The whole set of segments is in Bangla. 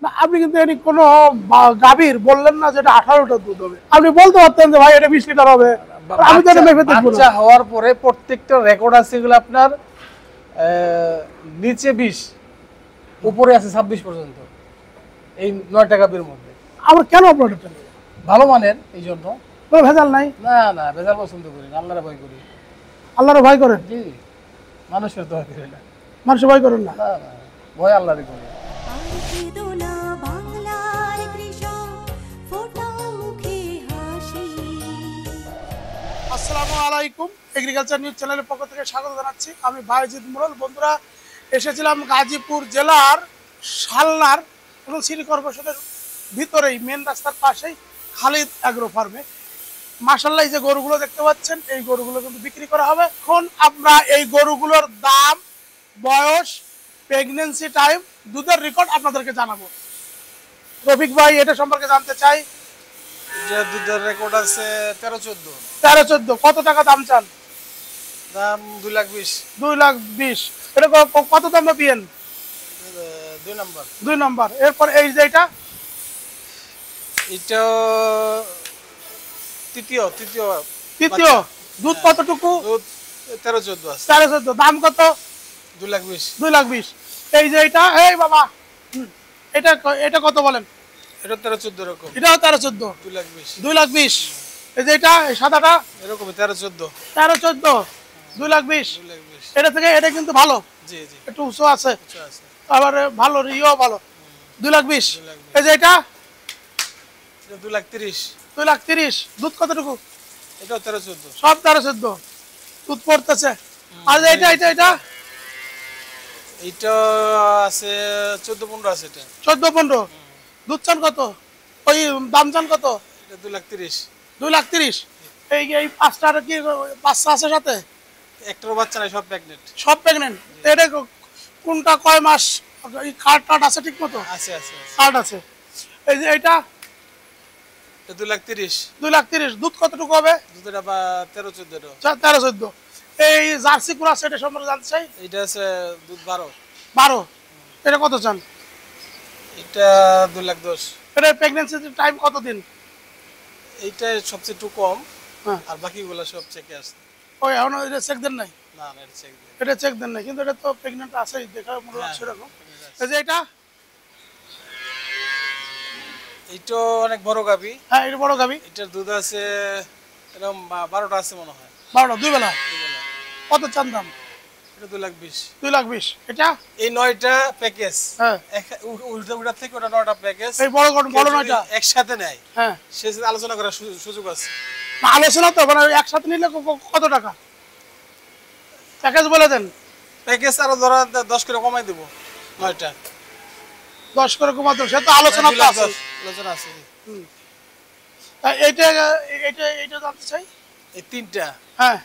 না আপনি কিন্তু এনি কোনো গাভীর বললেন না যেটা 18টা দুধ হবে, আপনি বলতে পারতেন যে ভাই এটা 20 লিটার হবে। আমি তো এটা মেপে দেখব না। বাচ্চা হওয়ার পরে প্রত্যেকটা রেকর্ড আছে এগুলো আপনার নিচে 20 উপরে আছে 26 পর্যন্ত এই 9টা গাভীর মধ্যে। আমার কেন আপনার এটা ভালো মানের এই জন্য কোনো ভেজাল নাই? না না ভেজাল পছন্দ করি না, আল্লাহর ভয় করি। আল্লাহর ভয় করেন? জি, মানুষের তো করি না। মানুষের ভয় করেন না? না না, ভয় আল্লাহরই করি। আসসালামু আলাইকুম, এগ্রিকালচার নিউজ চ্যানেলের পক্ষ থেকে স্বাগত জানাচ্ছি। আমি বায়েজিদ মোড়ল। বন্ধুরা, এসেছিলাম গাজীপুর জেলার শালনার এবং সিটি কর্পোরেশনের ভিতরেই মেন রাস্তার পাশেই খালিদ অ্যাগ্রো ফার্মে। মাশাআল্লাহ, এই যে গরুগুলো দেখতে পাচ্ছেন এই গরুগুলো কিন্তু বিক্রি করা হবে। এখন আমরা এই গরুগুলোর দাম, বয়স, প্রেগনেন্সি টাইম, দুধের রেকর্ড আপনাদেরকে জানাবো। রফিক ভাই, এটা সম্পর্কে জানতে চাই। যে দুধের রেকর্ড আছে 13-14। 13-14 কত টাকা দাম চান? দাম 2,20,000। 2,20,000। এটা কত দাম পাবেন? 2 নাম্বার। 2 নম্বর। এরপর এই যে এটা তৃতীয় দুধ কতটুকু? দুধ 13-14 আছে। 13-14। দাম কত? 2,20,000। 2,20,000। এই যে এটা, এই বাবা, এটা এটা কত বলেন? এটা 13-14 এরকম। এটাও 13-14। 2,20,000। 2,20,000। এই যে এটা, এই সাদাটা এরকম 13-14। 13-14, 2,20,000। 2,20,000। এটা থেকে এটা কিন্তু ভালো, জি জি, একটু উঁচু আছে, আচ্ছা আছে। আবার ভালো রিও ভালো। 2,20,000। 2,20,000। এই যে এটা এটা 2,30,000। 2,30,000। দুধ কতটুকু? এটাও 13-14। সব 13-14 দুধ পড়তেছে। আর এটা এটা এটা এইটা আছে 14-15 আছে। এটা 14-15। দুধ চান কত? ওই দাম চান কত? এটা 2,30,000। 2,30,000। এই এই পাঁচটার কি বাচ্চা আছে সাথে? একটার বাচ্চা নাই, সব প্রেগনেন্ট। সব প্রেগনেন্ট। এটা কোনটা কয় মাস? এই কার্ড টার্ড আছে ঠিক মতো? আছে আছে। কার্ড আছে। এই যে এটা 2,30,000। 2,30,000। দুধ কতটুকু হবে? দুধটা 13-14। 13-14। এই জার্সি ক্রস এটা সম্পর্কে জানতে চাই। এটা আছে দুধ 12। 12। এটা কত চান? এটা 2,10,000। এটা প্রেগনেন্সি টাইম কত দিন? এইটা সবচেয়ে একটু কম, হ্যাঁ। আর বাকিগুলো সব চেকে আসছে। ওই এখন এটা চেক দেন নাই? না না, এটা চেক দিই। এটা চেক দেন নাই, কিন্তু এটা তো প্রেগনেন্ট আছেই, দেখা মনে হ্যাঁ, হচ্ছে এরকম। এই যে এটা, এইটা অনেক বড় গাভী। হ্যাঁ এটা বড় গাভী। এটার দুধ আছে এরকম 12টা আছে মনে হয়। 12টা, 2 বেলা। দুবেলা। কত চান দাম? এটা 2,20,000। 2,20,000। এটা এই 9টা প্যাকেজ। হ্যাঁ, উল্টা থেকে ওটা 9টা প্যাকেজ। এই বড় বড় নয়টা একসাথে নেয়, হ্যাঁ। সে আলোচনা করার সুযোগ আছে। না, আলোচনা তো মানে একসাথে নিলে কত টাকা প্যাকেজ বলে দেন? প্যাকেজ আরো ধরা 10 করে কমাই দেবো। 9টা 10 করে কমাতে, সে তো আলোচনা তো আছে। আলোচনা আছে। এইটা এইটা এইটা জানতে চাই। এই 3টা, হ্যাঁ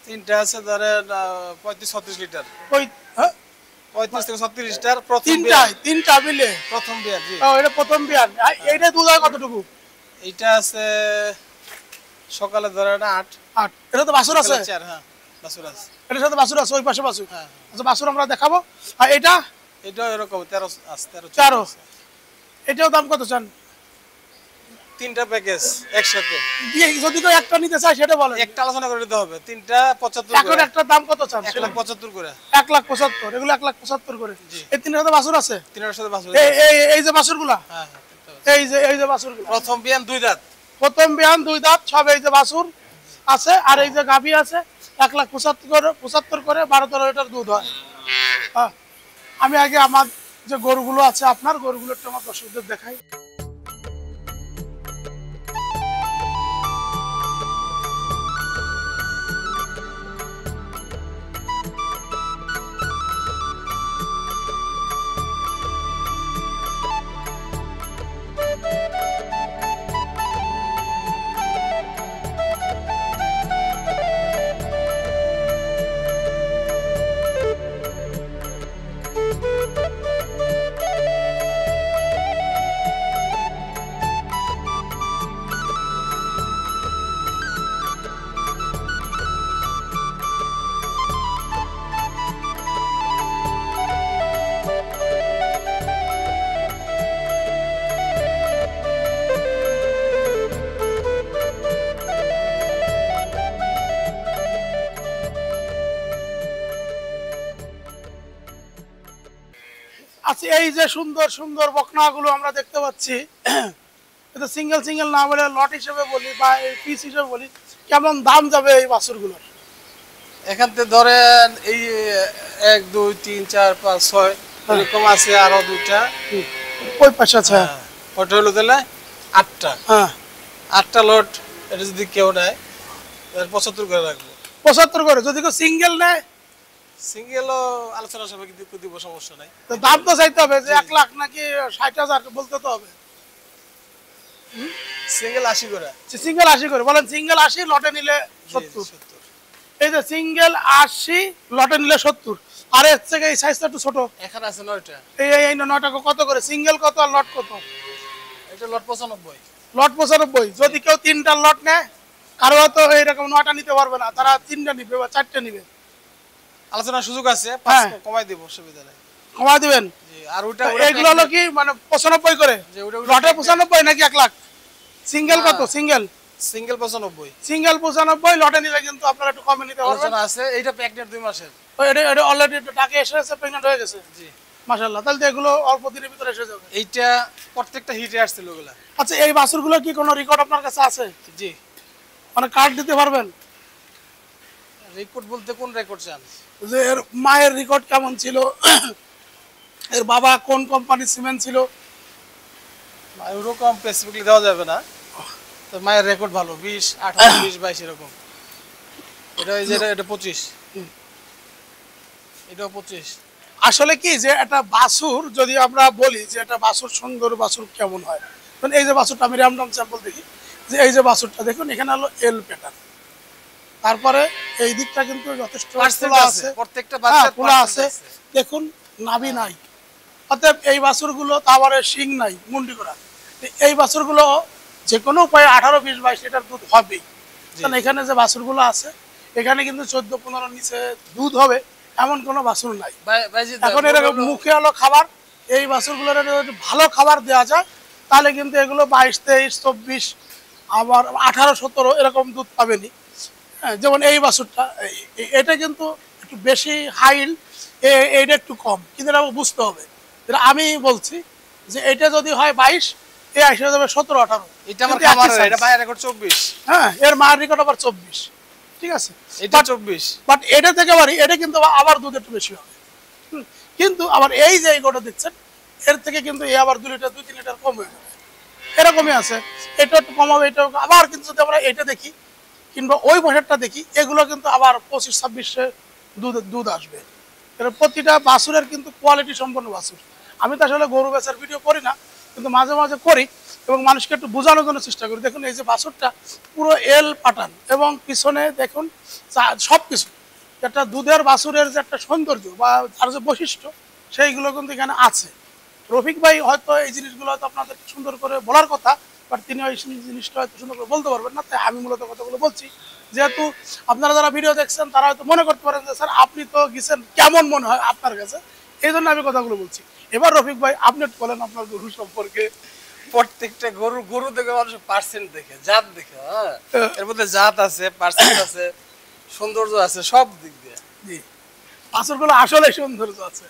3টা আছে ধরেন 35-36 লিটার। ওই হ্যাঁ 35 থেকে 36 লিটার। প্রথম তিনটা মিলে প্রথম বিয়ার। জি, ও এটা প্রথম বিয়ান। এইটা দুধ হয় কতটুকু? এইটা আছে সকালে ধরেন 8। এটা তো বাছুর আছে? 4, হ্যাঁ বাছুর আছে। এটার সাথে বাছুর আছে, ওই পাশে বাছুর। হ্যাঁ, আচ্ছা, বাছুর আমরা দেখাবো। আর এটা এটা এরকম 13 আছে। 13। এটাও দাম কত চান? 3টা প্যাকেজ একসাথে। যদি কেউ একটা নিতে চায় সেটা বলেন। একটা আলোচনা করে দিতে হবে। 3টা 75 এখন করে। একটা দাম কত চান? 1,75 করে। 1,75,000। এগুলো 1,75,000 করে। এই তিনটার সাথে বাছুর আছে? 3টার সাথে বাছুর। এই এই এই যে বাছুরগুলা, হ্যাঁ হ্যাঁ, এই যে বাছুরগুলা প্রথম বিয়ান 2 দাঁত। প্রথম বিয়ান 2 দাঁত সব। এই যে বাছুর আছে, আর এই যে গাভী আছে। 1,75,000 করে 12-13 লিটার দুধ হয়। হ্যাঁ, আমি আগে আমার যে গরুগুলো আছে, আপনার গরুগুলো একটু আমার দর্শকদের দেখাই। আচ্ছা, এই যে সুন্দর সুন্দর বকনাগুলো আমরা দেখতে পাচ্ছি, এটা সিঙ্গেল সিঙ্গেল না বলে লট হিসেবে বলি বা পিস হিসেবে বলি, কেমন দাম যাবে এই বাছুরগুলোর? এখান থেকে ধরেন এই 1 2 3 4 5 6 এরকম আছে, আরো দুইটা ওই পাশে আছে। ওটা হলো তাহলে 8টা। হ্যাঁ, 8টা লট। এটা যদি কেউ নেয় 75 করে রাখবো। 75 করে। যদি কেউ সিঙ্গেল নেয় সিঙ্গেলও আলোচনা সাপেক্ষে দিব, সমস্যা নাই। তো দাম তো চাইতে হবে যে 1 লাখ নাকি 60,000 বলতে তো হবে। সিঙ্গেল 80 করে। সিঙ্গেল 80 করে বলেন, সিঙ্গেল 80 লটে নিলে 70। এই যে সিঙ্গেল 80 লটে নিলে 70। আর এর থেকে এই সাইজটা একটু ছোট, এখানে আছে 9টা। এই এই 9টা কত করে? সিঙ্গেল কত আর লট কত? এটা লট 95। লট 95। যদি কেউ 3টা লট নেয়, কারো হয়তো এইরকম 9টা নিতে পারবে না, তারা 3টা নিবে বা 4টা নিবে, আলোচনার সুযোগ আছে, হ্যাঁ। 5 কমাই দিব, অসুবিধা নাই। কমাই দিবেন। জি। আর ওটা এগুলো হলো কি মানে 95 করে লটে 95 নাকি 1 লাখ? সিঙ্গেল কত? Single single 95। সিঙ্গেল 95 লটে নিলে কিন্তু আপনারা একটু কমে নিতে পারবেন। আলোচনা আছে। এইটা প্রেগনেন্ট 2 মাসের। এটা অলরেডি টাকা এসেছে, প্রেগন্যান্ট হয়ে গেছে। জি। মাশাআল্লাহ, তাহলে তো এগুলো অল্প দিনের ভিতরে এসে যাবে। এইটা প্রত্যেকটা হিটে আসছিল ওগুলা। আচ্ছা, এই বাছুরগুলো কি কোনো রেকর্ড আপনার কাছে আছে? জি। মানে কার্ড দিতে পারবেন? রেকর্ড বলতে কোন রেকর্ড চান? যে এর মায়ের রেকর্ড কেমন ছিল, এর বাবা কোন কোম্পানির সিমেন্ট ছিল? ওরকম স্পেসিফিকলি দেওয়া যাবে না। তো মায়ের রেকর্ড ভালো, 20 18 20 22 এরকম। এটা এই যে এটা 25। এটাও 25। আসলে কি যে একটা বাছুর যদি আমরা বলি যে একটা বাছুর সুন্দর বাছুর কেমন হয়, মানে এই যে বাছুরটা আমি র্যান্ডম স্যাম্পল দেখি, যে এই যে বাছুরটা দেখুন, এখানে হলো এল প্যাটার্ন, তারপরে এই দিকটা কিন্তু যথেষ্ট খোলা আছে, প্রত্যেকটা হ্যাঁ, বাচ্চার খোলা আছে, দেখুন নাভি নাই, অতএব এই বাছুরগুলো তারপরে শিং নাই, মুন্ডি করা। এই বাছুরগুলো যে কোনো উপায়ে 18 20 22 লিটার দুধ হবেই। কারণ এখানে যে বাছুরগুলো আছে, এখানে কিন্তু 14 15 নিচে দুধ হবে এমন কোনো বাছুর নাই। এখন এরকম মুখে হলো খাবার, এই বাছুরগুলোর যদি ভালো খাবার দেওয়া যায় তাহলে কিন্তু এগুলো 22 23 24 আবার 18 17 এরকম দুধ পাবেনি। হ্যাঁ, যেমন এই বাছুরটা, এটা কিন্তু একটু বেশি হাইল, এইটা একটু কম, কিন্তু এটা বুঝতে হবে। যেটা আমি বলছি যে এটা যদি হয় 22, এ আসে যাবে 17 18। এটা আমার খামার, এটা মায়ের রেকর্ড 24। হ্যাঁ, এর মায়ের রেকর্ড আবার 24। ঠিক আছে, এটা 24। বাট এটা থেকে বাড়ি, এটা কিন্তু আবার দুধ একটু বেশি হবে। কিন্তু আবার এই যে এইটা দেখছেন, এর থেকে কিন্তু এ আবার 2 লিটার 2 3 লিটার কম হয়ে যাবে, এরকমই আছে। এটা একটু কম হবে, এটা আবার কিন্তু যদি আমরা এটা দেখি কিংবা ওই বছরটা দেখি, এগুলো কিন্তু আবার 25 26 দুধ আসবে। এর প্রতিটা বাছুরের কিন্তু কোয়ালিটি সম্পন্ন বাছুর। আমি তো আসলে গরু বেচার ভিডিও করি না, কিন্তু মাঝে মাঝে করি এবং মানুষকে একটু বোঝানোর জন্য চেষ্টা করি। দেখুন এই যে বাছুরটা পুরো এল পাটান, এবং পিছনে দেখুন সব কিছু, একটা দুধের বাছুরের যে একটা সৌন্দর্য বা তার যে বৈশিষ্ট্য, সেইগুলো কিন্তু এখানে আছে। রফিক ভাই হয়তো এই জিনিসগুলো হয়তো আপনাদের সুন্দর করে বলার কথা, বাট তিনি ওই জিনিসটা হয়তো সুন্দর করে বলতে পারবেন না, তাই আমি মূলত কথাগুলো বলছি। যেহেতু আপনারা যারা ভিডিও দেখছেন তারা হয়তো মনে করতে পারেন যে স্যার আপনি তো গেছেন, কেমন মনে হয় আপনার কাছে, এই জন্য আমি কথাগুলো বলছি। এবার রফিক ভাই আপনি একটু বলেন আপনার গরু সম্পর্কে। প্রত্যেকটা গরু দেখে মানুষ পার্সেন্ট দেখে, জাত দেখে। হ্যাঁ, এর মধ্যে জাত আছে, পার্সেন্ট আছে, সৌন্দর্য আছে, সব দিক দিয়ে। জি, বাছুরগুলো আসলে সৌন্দর্য আছে।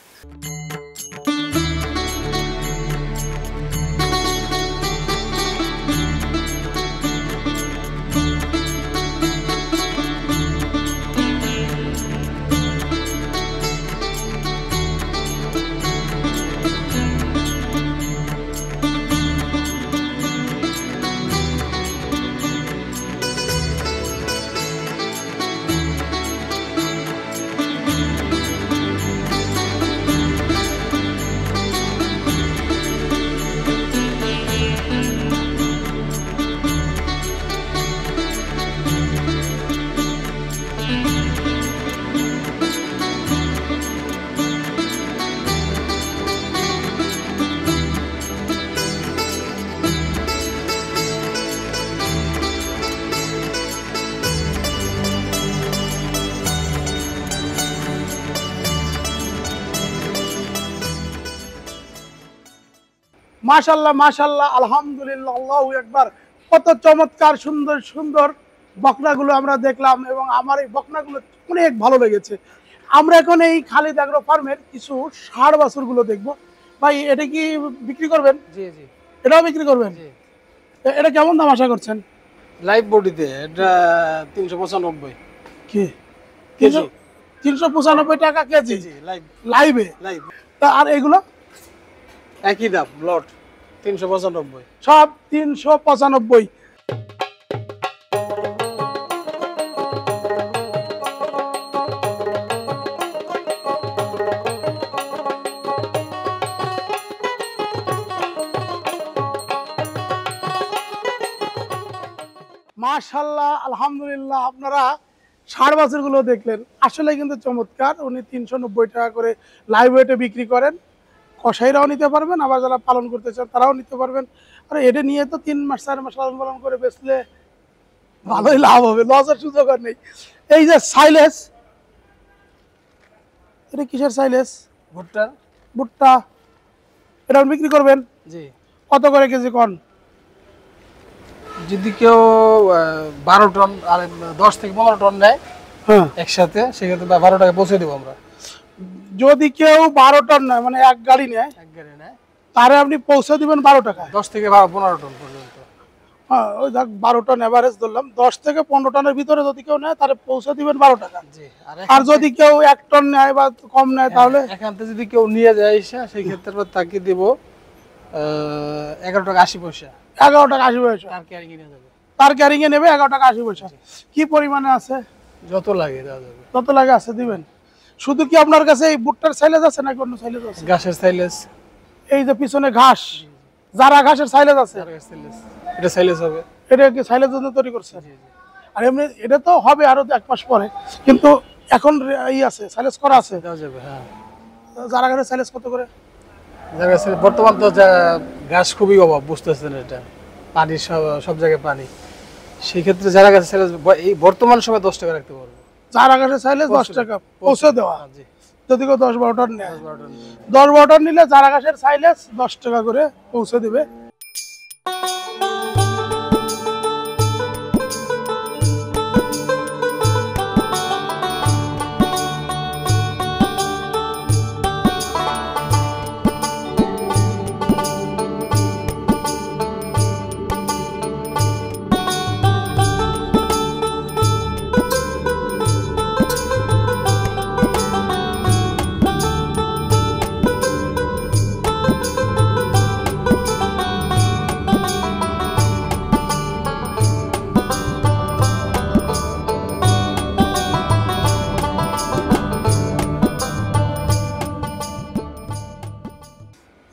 মাশাল্লাহ মাশাল্লাহ, আলহামদুলিল্লাহ, আল্লাহু আকবার। কত চমৎকার সুন্দর সুন্দর বকনাগুলো আমরা দেখলাম, এবং আমার এই বকনাগুলো অনেক ভালো লেগেছে। আমরা এখন এই খালিদ এগ্রো ফার্মের কিছু ষাঁড় বাছুরগুলো দেখব, ভাই এটা কি বিক্রি করবেন? জি জি এটাও বিক্রি করবেন? জি। এটা কেমন দাম আশা করছেন? লাইভ বডিতে এটা 395 কি কেজি। 395 টাকা কেজি জি লাইভ লাইভে? লাইভ তা আর এগুলো একই দাম লট 395। সব 395। মাশাআল্লাহ, আলহামদুলিল্লাহ। আপনারা ষাঁড় বাছুরগুলো দেখলেন, আসলে কিন্তু চমৎকার। উনি 390 টাকা করে লাইভ ওয়েটে বিক্রি করেন। কসাইরাও নিতে পারবেন, আবার যারা পালন করতে চান তারাও নিতে পারবেন। আর এটা নিয়ে তো 3 মাস 4 মাস লালন পালন করে বেচলে ভালোই লাভ হবে, লসের সুযোগ আর নেই। এই যে সাইলেস, এটা কিসের সাইলেস? ভুট্টার। ভুট্টা। এটা বিক্রি করবেন জি। কত করে কেজি কোন? যদি কেউ 12 টন আর 10 থেকে 15 টন নেয় হ্যাঁ, একসাথে, সেক্ষেত্রে 12 টাকা পৌঁছে দেবো আমরা। যদি কেউ 12 টন নেয়, মানে এক গাড়ি নেয়, এক গাড়ি নেয় তারে আপনি পৌঁছে দিবেন 12 টাকা। 10 থেকে 15 টন পর্যন্ত। হ্যাঁ, ওই দেখ 12 টন এভারেজ ধরলাম, 10 থেকে 15 টনের ভিতরে যদি কেউ নেয় তারে পৌঁছে দিবেন 12 টাকা। জি। আর যদি কেউ 1 টন নেয় বা কম নেয় তাহলে এখান থেকে যদি কেউ নিয়ে যায় সেই ক্ষেত্রে তাকে দেব 11 টাকা 80 পয়সা। 11 টাকা 80 পয়সা। তার ক্যারিং নিয়ে যাবে। তার ক্যারিং এ নেবে 11 টাকা 80 পয়সা। কি পরিমাণে আছে? যত লাগে দেওয়া যাবে। কত লাগে আছে দিবেন? শুধু কি আপনার কাছে এই ভুট্টার সাইলেজ আছে নাকি অন্য সাইলেজ আছে? ঘাসের সাইলেজ। এই যে পিছনে ঘাস, যারা ঘাসের সাইলেজ আছে, এটা সাইলেজ হবে। এটা কি সাইলেজ জন্য তৈরি করছে? জি জি। আর এমনি এটা তো হবে আরো 1 মাস পরে, কিন্তু এখন এই আছে সাইলেজ করা আছে। দেওয়া যাবে, হ্যাঁ। যারা ঘাসের সাইলেজ কত করে? যার কাছে বর্তমান তো ঘাস খুবই অভাব, বুঝতেছেন এটা, পানি সব জায়গায় পানি। সেই ক্ষেত্রে যারা কাছে সাইলেজ এই বর্তমান সময় 10 টাকা রাখতে পারবে। যারা ঘাসের সাইলেজ 10 টাকা পৌঁছে দেওয়া। জি। যদি কেউ 10-12 টন নেয়, 10-12 টন। 10-12 টন নিলে যারা ঘাসের সাইলেজ 10 টাকা করে পৌঁছে দিবে।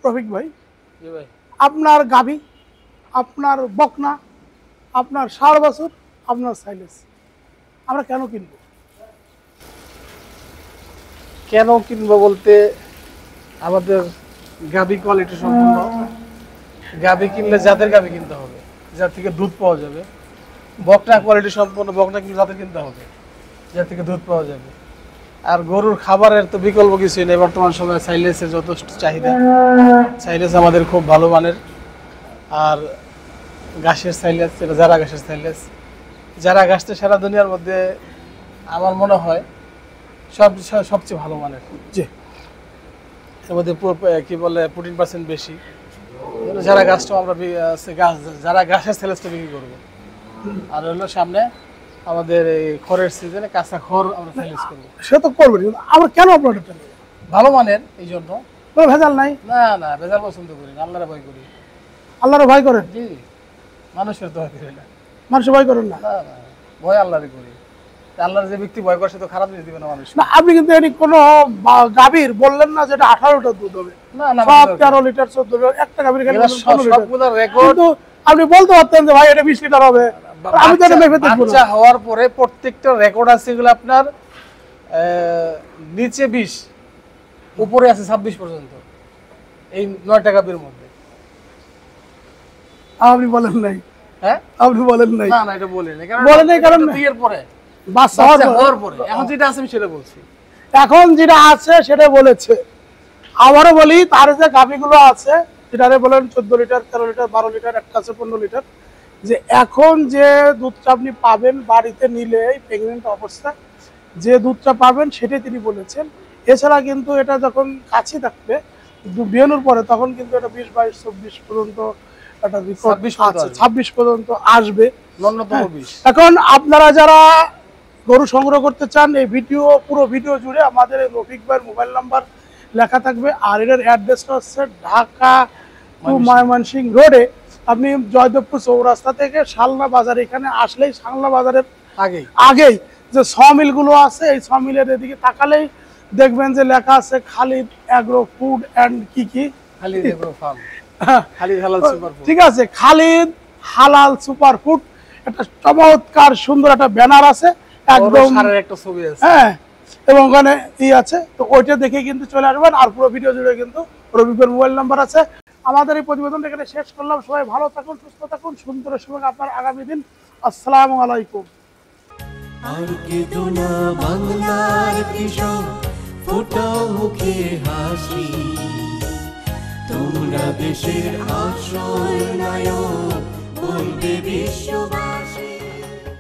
রফিক ভাই, জি ভাই। আপনার গাভী, আপনার বকনা, আপনার ষাঁড় বাছুর, আপনার সাইলেজ আমরা কেন কিনবো? কেন কিনবো বলতে, আমাদের গাভী কোয়ালিটি সম্পূর্ণ। গাভী কিনলে জাতের গাভী কিনতে হবে, যার থেকে দুধ পাওয়া যাবে। বকনা কোয়ালিটি সম্পূর্ণ, বকনা কিনলে জাতের কিনতে হবে, যার থেকে দুধ পাওয়া যাবে। আর গরুর খাবারের তো বিকল্প কিছুই নেই বর্তমান সময়ে। সাইলেসের যথেষ্ট চাহিদা, সাইলেস আমাদের খুব ভালো মানের। আর ঘাসের সাইলেস, এটা যারা ঘাসের সাইলেস, যারা ঘাসটা সারা দুনিয়ার মধ্যে আমার মনে হয় সবচেয়ে ভালো মানের। জি। এর মধ্যে কি বলে প্রোটিন পার্সেন্ট বেশি। যারা গাছটা আমরা যারা ঘাসের সাইলেসটা বিক্রি করবো। আর হলো সামনে আমাদের এই খড়ের সিজনে কাঁচা খড় আমরা সাইলেস করবো। সে তো করবেন, আমরা কেন আপনার এটা নেব? ভালো মানের, এই জন্য। কোনো ভেজাল নাই? না না, ভেজাল পছন্দ করি না, আল্লাহর ভয় করি। আল্লাহর ভয় করেন? জি। মানুষের তো ভয় করি না। মানুষের ভয় করেন না? না না, ভয় আল্লাহরই করি। আল্লাহর যে ব্যক্তি ভয় করে সে তো খারাপ জিনিস দিবে না মানুষ। না, আপনি কিন্তু এটি কোনো গাভীর বললেন না যেটা 18টা দুধ হবে, না না, সব 13 লিটার 14 লিটার, একটা গাভীর খেলে 15 লিটার। সবগুলো রেকর্ড। কিন্তু আপনি বলতে পারতেন যে ভাই এটা 20 লিটার হবে, আমি তো এটা মেপে দেখব না। বাচ্চা হওয়ার পরে প্রত্যেকটা রেকর্ড আছে, এগুলো আপনার নিচে 20, উপরে আছে 26 পর্যন্ত, এই 9টা গাভীর মধ্যে। আপনি বলেন নাই? হ্যাঁ, আপনি বলেন নাই? না না, এটা বলি না, কারণ বলেন নাই কারণ বিয়ের পরে, বাচ্চা বাচ্চা হওয়ার পরে। এখন যেটা আছে আমি সেটা বলছি। এখন যেটা আছে সেটা বলেছে। আবারও বলি, তার যে গাভীগুলো আছে যেটারে বলেন 14 লিটার, 13 লিটার, 12 লিটার, একটা আছে 15 লিটার, যে এখন যে দুধটা আপনি পাবেন বাড়িতে নিলে প্রেগনেন্ট অবস্থা যে দুধটা পাবেন সেটাই তিনি বলেছেন। এছাড়া কিন্তু এটা যখন কাছে থাকবে বিয়ানোর পরে তখন কিন্তু এটা 20, 22, 24 পর্যন্ত একটা রেকর্ড 26 পর্যন্ত আছে, আসবে। 26 পর্যন্ত আসবে। ন্যূনতম হ্যাঁ। 20। এখন আপনারা যারা গরু সংগ্রহ করতে চান, এই পুরো ভিডিও জুড়ে আমাদের এই রফিক ভাইয়ের মোবাইল নাম্বার লেখা থাকবে। আর এটার অ্যাড্রেসটা হচ্ছে ঢাকা টু ময়মনসিংহ রোডে। আপনি জয়দেবপুর চৌরাস্তা থেকে শালনা বাজার এখানে আসলেই শালনা বাজারের আগেই আগেই যে সমিল গুলো আছে, এই সমিলের এদিকে তাকালেই দেখবেন যে লেখা আছে খালিদ অ্যাগ্রো ফুড অ্যান্ড কি খালিদ এগ্রো ফার্ম, খালিদ হালাল সুপার ফুড। ঠিক আছে, খালিদ হালাল সুপার ফুড। একটা চমৎকার সুন্দর একটা ব্যানার আছে একদম, সারের একটা ছবি আছে। হ্যাঁ, এবং ওখানে আছে, তো ওইটা দেখে কিন্তু চলে আসবেন। আর পুরো ভিডিও জুড়ে কিন্তু রবিকের মোবাইল নাম্বার আছে। আমাদের এই প্রতিবেদন এখানে শেষ করলাম। সবাই ভালো থাকুন, সুস্থ থাকুন, সুন্দর সময় আপনার আগামী দিন। আসসালামু আলাইকুম। আর কেঁদো না বাংলার কৃষক, ফোটাও মুখে হাসি, তোমরা দেশের আশ্রয় নায়ক, বলবে বিশ্ববাসী।